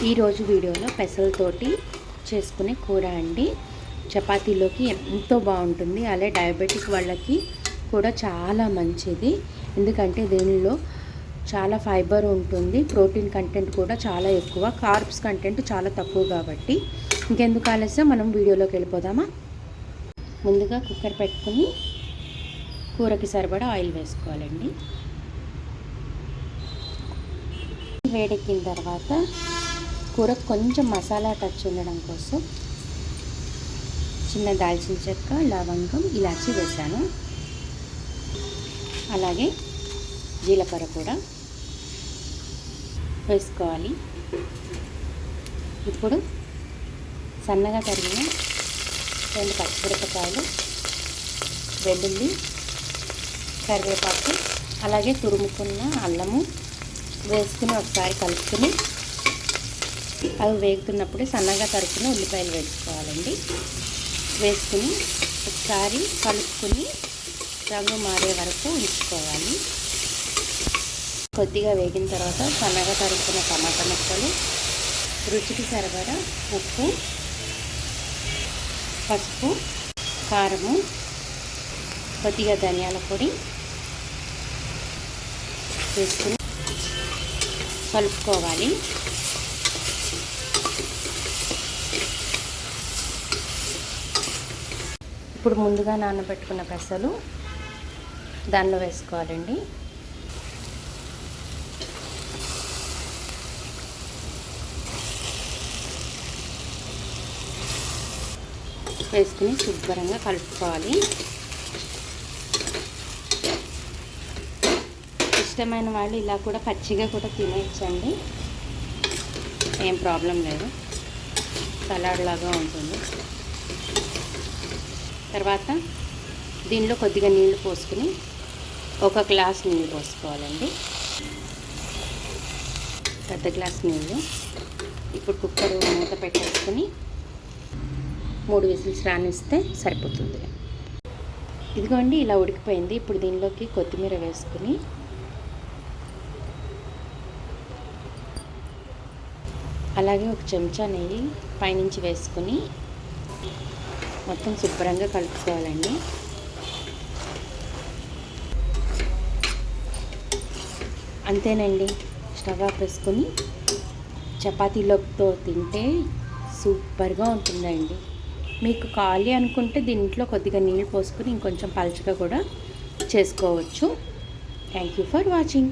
ఈరోజు వీడియోలో పెసలతోటి చేసుకునే కూర అండి. చపాతీలోకి ఎంతో బాగుంటుంది. అలాగే డయాబెటిక్ వాళ్ళకి కూడా చాలా మంచిది. ఎందుకంటే దీనిలో చాలా ఫైబర్ ఉంటుంది, ప్రోటీన్ కంటెంట్ కూడా చాలా ఎక్కువ, కార్బ్స్ కంటెంట్ చాలా తక్కువ. కాబట్టి ఇంకెందుకు ఆలస్యం, మనం వీడియోలోకి వెళ్ళిపోదామా. ముందుగా కుక్కర్ పెట్టుకుని కూరకి సరిపడా ఆయిల్ వేసుకోవాలండి. వేడెక్కిన తర్వాత కూరకు కొంచెం మసాలా టచ్ ఉండడం కోసం చిన్న దాల్చిన చెక్క, లవంగం, ఇలాచీ వేసాను. అలాగే జీలకర్ర కూడా వేసుకోవాలి. ఇప్పుడు సన్నగా తరిగిన 2 పచ్చిమిరపకాయలు, వెల్లుల్లి, కరివేపాకు, అలాగే తురుముకున్న అల్లము వేసుకుని ఒకసారి కలుపుకుని అవి వేగుతున్నప్పుడే సన్నగా తరుక్కుని ఉల్లిపాయలు వేసుకోవాలండి. వేసుకుని ఒకసారి కలుపుకుని రంగు మారే వరకు ఉంచుకోవాలి. కొద్దిగా వేగిన తర్వాత సన్నగా తరుక్కున్న టమాటా ముక్కలు, రుచికి సరిపడా ఉప్పు, పసుపు, కారము, కొద్దిగా ధనియాల పొడి వేసుకుని కలుపుకోవాలి. ఇప్పుడు ముందుగా నానబెట్టుకున్న పెసలు దానిలో వేసుకోవాలండి. వేసుకుని శుభ్రంగా కలుపుకోవాలి. ఇష్టమైన వాళ్ళు ఇలా కూడా పచ్చిగా కూడా తినేయచ్చండి, ఏం ప్రాబ్లం లేదు, సలాడ్ లాగా ఉంటుంది. తర్వాత దీనిలో కొద్దిగా నీళ్లు పోసుకుని 1 గ్లాస్ నీళ్ళు పోసుకోవాలండి, పెద్ద గ్లాస్ నీళ్ళు. ఇప్పుడు కుక్కర్ మూత పెట్టేసుకుని 3 విజిల్స్ రానిస్తే సరిపోతుంది. ఇదిగోండి, ఇలా ఉడికిపోయింది. ఇప్పుడు దీనిలోకి కొత్తిమీర వేసుకుని అలాగే 1 చెంచా నెయ్యి పైనుంచి వేసుకుని మొత్తం శుభ్రంగా కలుపుకోవాలండి. అంతేనండి, స్టవ్ ఆఫ్ వేసుకొని చపాతీలోతో తింటే సూపర్గా ఉంటుందండి. మీకు కావాలి అనుకుంటే దీంట్లో కొద్దిగా నీళ్ళు పోసుకొని ఇంకొంచెం పలుచగా కూడా చేసుకోవచ్చు. Thank you for watching.